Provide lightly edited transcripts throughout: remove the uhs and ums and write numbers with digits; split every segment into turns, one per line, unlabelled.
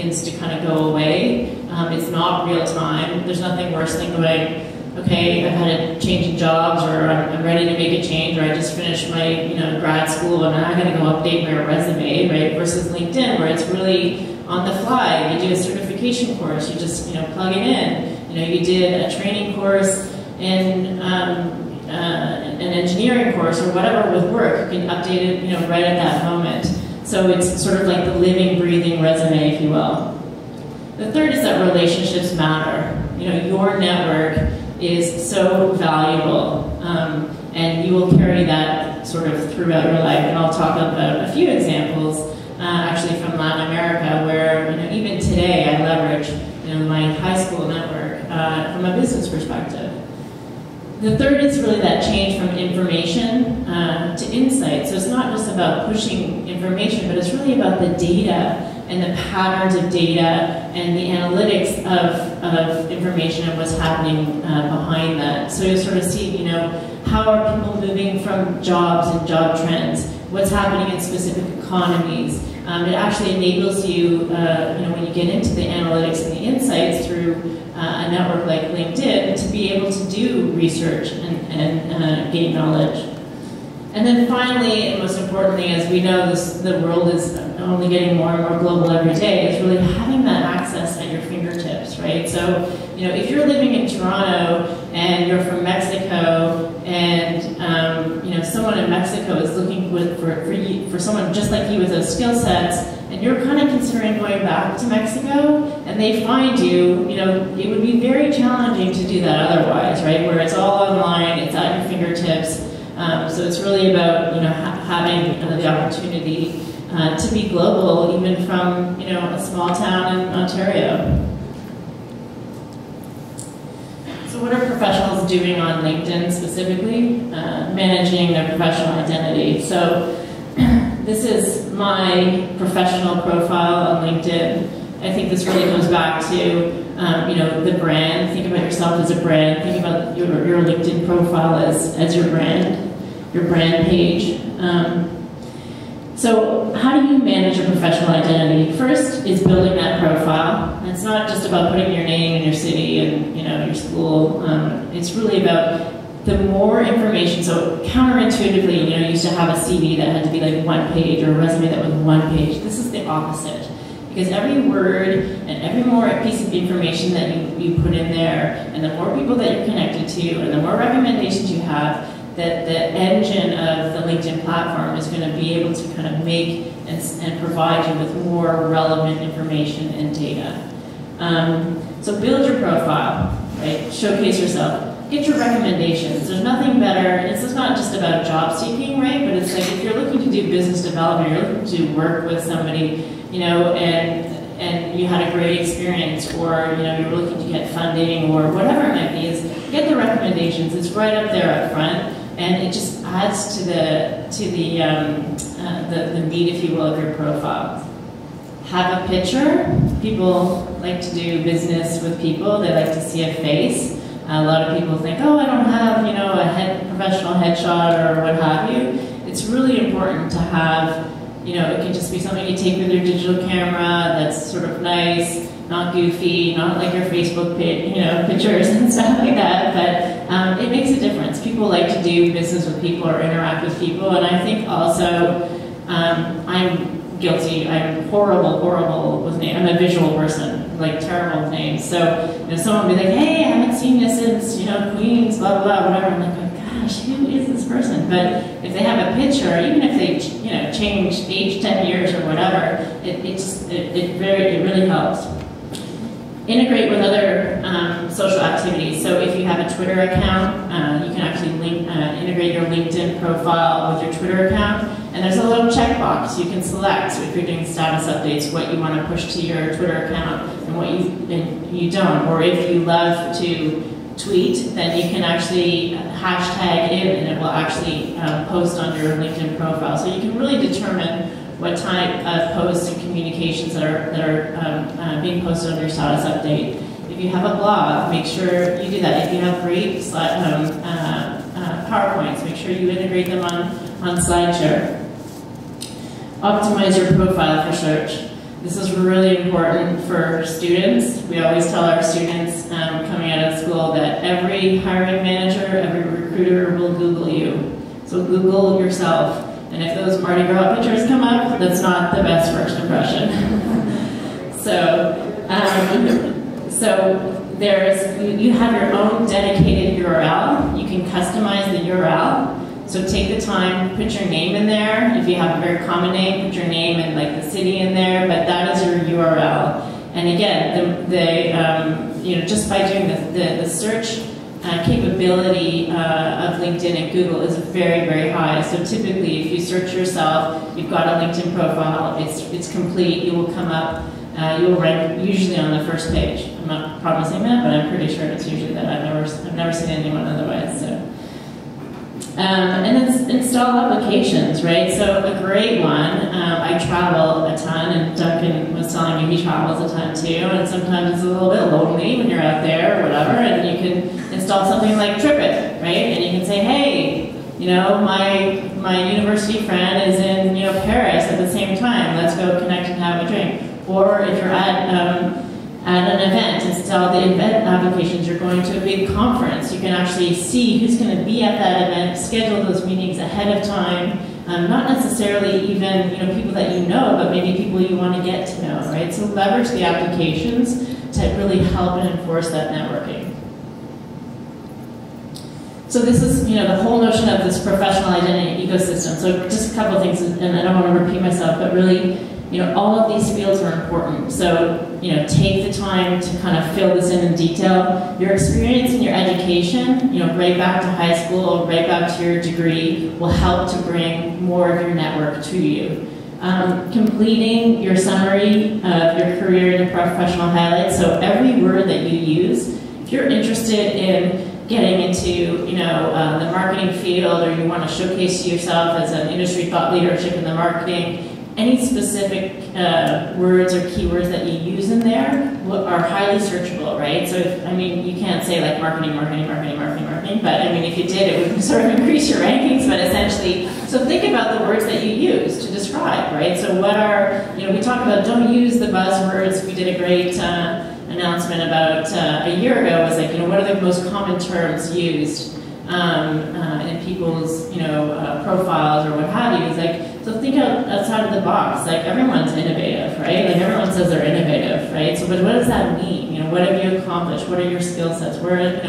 begins to kind of go away. It's not real time. There's nothing worse than going, okay, I've had a change in jobs, or I'm ready to make a change, or I just finished my grad school and I'm going to go update my resume, right? Versus LinkedIn, where it's really on the fly. You do a certification course, you just plug it in. You did a training course in an engineering course or whatever with work. You can update it right at that moment. So it's sort of like the living, breathing resume, if you will. The third is that relationships matter. Your network is so valuable, and you will carry that sort of throughout your life. And I'll talk about a few examples, actually from Latin America, where even today I leverage my high school network from a business perspective. The third is really that change from information to insight. So it's not just about pushing information, but it's really about the data and the patterns of data and the analytics of information and what's happening behind that. So you sort of see, how are people moving from jobs and job trends? What's happening in specific economies? It actually enables you, when you get into the analytics and the insights through a network like LinkedIn, to be able to do research and gain knowledge. And then finally, and most importantly, as we know, the world is only getting more and more global every day, is really having that access at your fingertips, right? So, if you're living in Toronto and you're from Mexico, and someone in Mexico is looking for someone just like you with those skill sets, and you're kind of considering going back to Mexico, and they find you, it would be very challenging to do that otherwise, right? Where it's all online, it's at your fingertips. So it's really about having the opportunity to be global, even from a small town in Ontario. So what are professionals doing on LinkedIn specifically? Managing their professional identity. So this is my professional profile on LinkedIn. I think this really comes back to the brand. Think about yourself as a brand. Think about your LinkedIn profile as your brand page. So how do you manage your professional identity? First is building that profile. It's not just about putting your name and your city and your school. It's really about the more information. So counterintuitively, you used to have a CV that had to be like one page, or a resume that was one page. This is the opposite. Because every word and every more piece of information that you put in there, and the more people that you're connected to, and the more recommendations you have, that the engine of the LinkedIn platform is going to be able to kind of make and provide you with more relevant information and data. So build your profile, right? Showcase yourself. Get your recommendations. There's nothing better. It's not just about job seeking, right? But it's like if you're looking to do business development, you're looking to work with somebody, and you had a great experience, or you're looking to get funding, or whatever it might be, is get the recommendations. It's right up there up front, and it just adds to the meat, if you will, of your profile. Have a picture. People like to do business with people. They like to see a face. A lot of people think, oh, I don't have a professional headshot or what have you. It's really important to have. It can just be something you take with your digital camera that's sort of nice, not goofy, not like your Facebook page, pictures and stuff like that, but it makes a difference. People like to do business with people or interact with people, and I think also I'm guilty. I'm horrible with names. I'm a visual person, like terrible with names. So someone will be like, hey, I haven't seen you since Queens, blah, blah, blah, whatever. I'm like, gosh, who is this person? But if they have a picture, even if they change age 10 years or whatever, it really helps. Integrate with other social activities. So if you have a Twitter account, you can actually integrate your LinkedIn profile with your Twitter account, and there's a little checkbox you can select. So if you're doing status updates, what you want to push to your Twitter account and what you don't. Or if you love to tweet, then you can actually hashtag in, and it will actually post on your LinkedIn profile. So you can really determine what type of posts and communications that are being posted on your status update. If you have a blog, make sure you do that. If you have great PowerPoints, make sure you integrate them on SlideShare. Optimize your profile for search. This is really important for students. We always tell our students coming out of school that every hiring manager, every recruiter will Google you. So Google yourself. And if those Mardi Gras pictures come up, that's not the best first impression. So you have your own dedicated URL. You can customize the URL. So take the time, put your name in there. If you have a very common name, put your name and like the city in there, but that is your URL. And again, just by doing the search capability of LinkedIn and Google is very, very high. So typically, if you search yourself, you've got a LinkedIn profile, it's complete, you will come up, you will rank usually on the first page. I'm not promising that, but I'm pretty sure it's usually that. I've never seen anyone otherwise. So. And then install applications, right? So a great one, I travel a ton, and Duncan was telling me he travels a ton too, and sometimes it's a little bit lonely when you're out there or whatever, and you can install something like TripIt, right? And you can say, hey, my university friend is in, Paris at the same time, let's go connect and have a drink. Or if you're at an event, install the event applications. You're going to a big conference, you can actually see who's going to be at that event, schedule those meetings ahead of time, not necessarily even people that you know, but maybe people you want to get to know, right? So leverage the applications to really help and enforce that networking. So this is the whole notion of this professional identity ecosystem. So just a couple of things, and I don't want to repeat myself, but really all of these fields are important. So, take the time to kind of fill this in detail. Your experience in your education, right back to high school, right back to your degree, will help to bring more of your network to you. Completing your summary of your career and professional highlights. So every word that you use, if you're interested in getting into, the marketing field, or you want to showcase yourself as an industry thought leadership in the marketing, any specific words or keywords that you use in there are highly searchable, right? So, you can't say like marketing, but if you did, it would sort of increase your rankings, but essentially, so think about the words that you use to describe, right? So what are, we talk about don't use the buzzwords. We did a great announcement about a year ago, was like, what are the most common terms used in people's, profiles or what have you. It's like, so think outside of the box. Like, everyone's innovative, right? Like, everyone says they're innovative, right? So, but what does that mean? What have you accomplished? What are your skill sets? Where,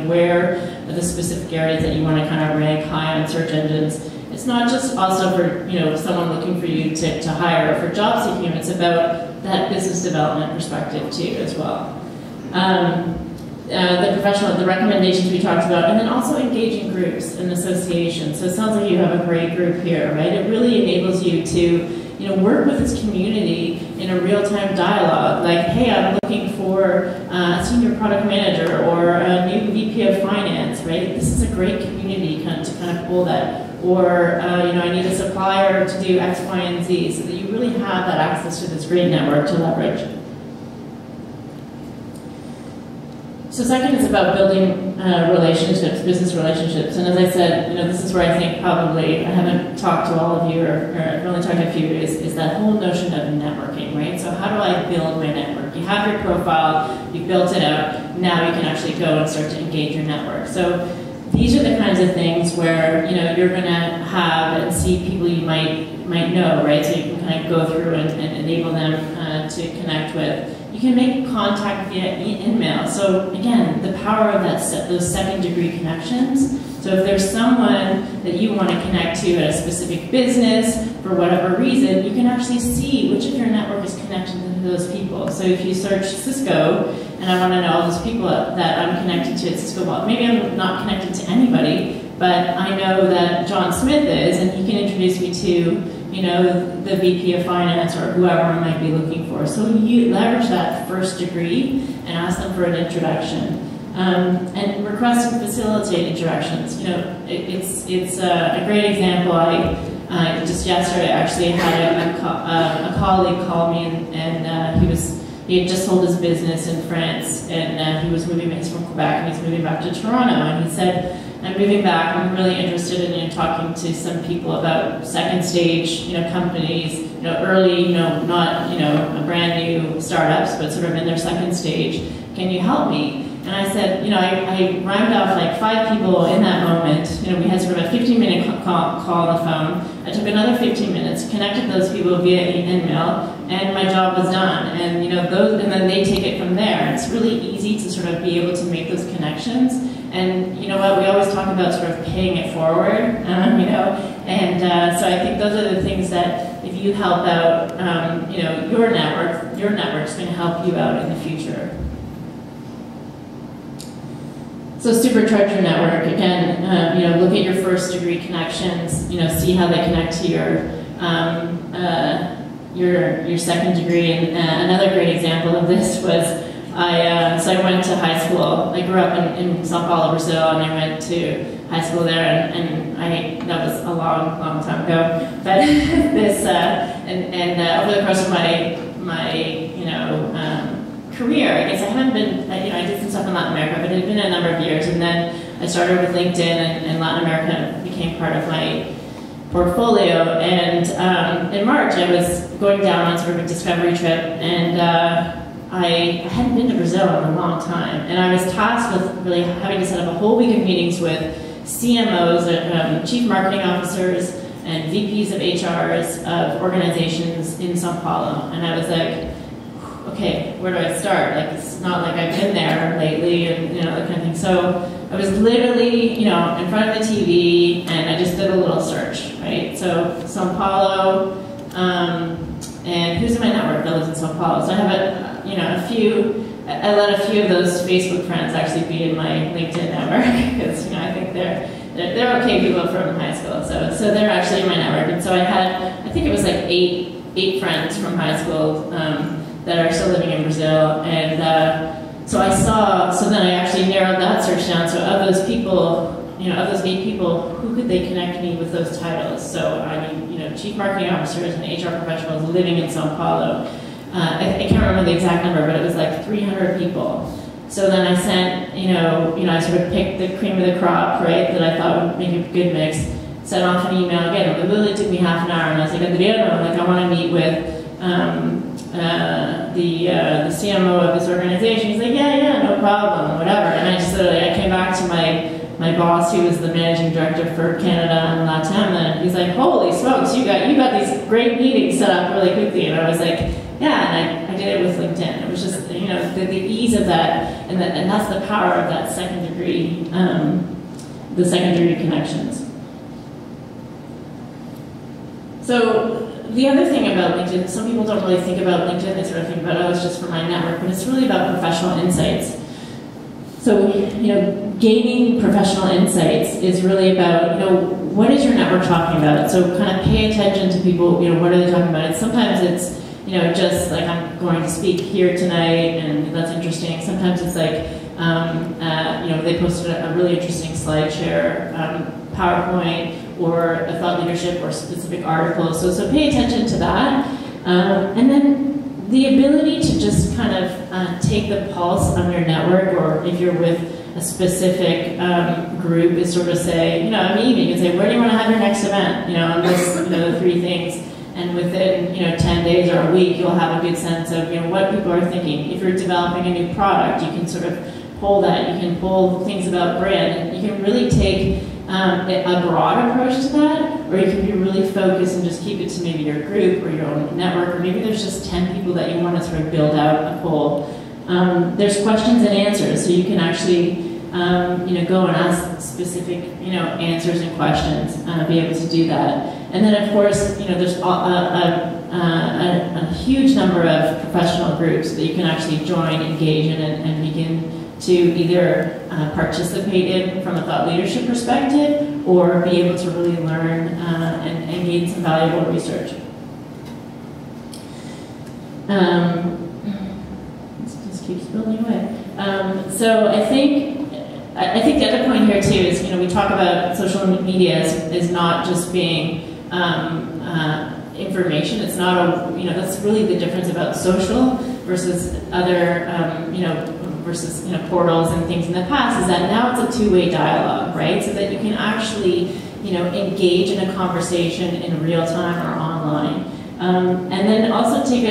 where are the specific areas that you want to kind of rank high on search engines? It's not just also for, someone looking for you to hire or for job seeking. It's about that business development perspective too, as well. The recommendations we talked about, and then also engaging groups and associations. So it sounds like you have a great group here, right? It really enables you to, work with this community in a real-time dialogue. Like, hey, I'm looking for a senior product manager or a new VP of finance, right? This is a great community to kind of pull that. Or, I need a supplier to do X, Y, and Z, so that you really have that access to this great network to leverage. So second is about building relationships, business relationships. And as I said, this is where I think probably, I haven't talked to all of you, or I've only talked to a few, is that whole notion of networking, right? So how do I build my network? You have your profile, you've built it out, now you can actually go and start to engage your network. So these are the kinds of things where, you're gonna have and see people you might know, right? So you can kind of go through and enable them to connect with. You can make contact via email. So again, the power of those second-degree connections. So if there's someone that you want to connect to at a specific business for whatever reason, you can actually see which of your network is connected to those people. So if you search Cisco, and I want to know all those people that I'm connected to at Cisco, well, maybe I'm not connected to anybody, but I know that John Smith is, and he can introduce me to the VP of finance or whoever I might be looking for. So you leverage that first degree and ask them for an introduction. And request and facilitate introductions. It's a great example. Just yesterday actually had a colleague call me, and he had just sold his business in France, and he was moving. He's from Quebec, and he's moving back to Toronto, and he said, I'm moving back. I'm really interested in talking to some people about second stage, companies, early, not, startups, but sort of in their second stage. Can you help me? And I said, I rhymed off like 5 people in that moment. We had sort of a 15-minute call on the phone. I took another 15 minutes, connected those people via email, and my job was done. And and then they take it from there. It's really easy to sort of be able to make those connections. And you know what? We always talk about sort of paying it forward, And so I think those are the things that if you help out, your network's going to help you out in the future. So supercharge your network. Again, look at your first degree connections. See how they connect to your second degree. And another great example of this was I went to high school. I grew up in São Paulo, Brazil, and I went to high school there. And that was a long, long time ago. But this over the course of my career, I guess I haven't been, I did some stuff in Latin America, but it had been a number of years, and then I started with LinkedIn, and Latin America became part of my portfolio, and in March I was going down on sort of a discovery trip, and I hadn't been to Brazil in a long time, and I was tasked with really having to set up a whole week of meetings with CMOs, Chief Marketing Officers, and VPs of HRs of organizations in Sao Paulo, and I was like, okay, where do I start? Like, it's not like I've been there lately, and that kind of thing. So I was literally, in front of the TV, and I just did a little search, right? So São Paulo, and who's in my network that lives in São Paulo? So I have I let a few of those Facebook friends actually be in my LinkedIn network because I think they're okay people from high school. So they're actually in my network, and so I think it was like eight friends from high school. That are still living in Brazil, and so then I actually narrowed that search down. So of those people, of those 8 people, who could they connect me with those titles? So Chief Marketing Officers and HR professionals living in Sao Paulo. I can't remember the exact number, but it was like 300 people. So then I sent, I sort of picked the cream of the crop, right, that I thought would make a good mix. Sent off an email again. It literally took me half an hour, and I was like, Adriano, I want to meet with the CMO of this organization. He's like, yeah, no problem, whatever. And I just I came back to my boss, who was the managing director for Canada and Latam, and he's like, holy smokes, you got these great meetings set up really quickly. And I was like, yeah, and I did it with LinkedIn. It was just the ease of that, and that's the power of that second degree, the second degree connections. So the other thing about LinkedIn, some people don't really think about LinkedIn, they sort of think about, oh, it's just for my network, but it's really about professional insights. So, gaining professional insights is really about, what is your network talking about? So kind of pay attention to people, what are they talking about? Sometimes it's, just like, I'm going to speak here tonight, and that's interesting. Sometimes it's like, they posted a really interesting SlideShare, PowerPoint, or a thought leadership or specific article. So pay attention to that. And then the ability to just kind of take the pulse on your network, or if you're with a specific group, is sort of say, you can say, where do you want to have your next event? On this, the 3 things. And within, 10 days or a week, you'll have a good sense of, what people are thinking. If you're developing a new product, you can sort of pull that. You can pull things about brand. And you can really take a broad approach to that, or you can be really focused and just keep it to maybe your group or your own network, or maybe there's just 10 people that you want to sort of build out a poll. There's questions and answers, so you can actually go and ask specific answers and questions, be able to do that. And then of course there's a huge number of professional groups that you can actually join, engage in, and begin to either participate in from a thought leadership perspective, or be able to really learn and gain some valuable research. This just keeps building away. So I think the other point here too is, we talk about social media as not just being information. It's not that's really the difference about social versus other, versus portals and things in the past, is that now it's a two-way dialogue, right? So that you can actually engage in a conversation in real time or online, and then also take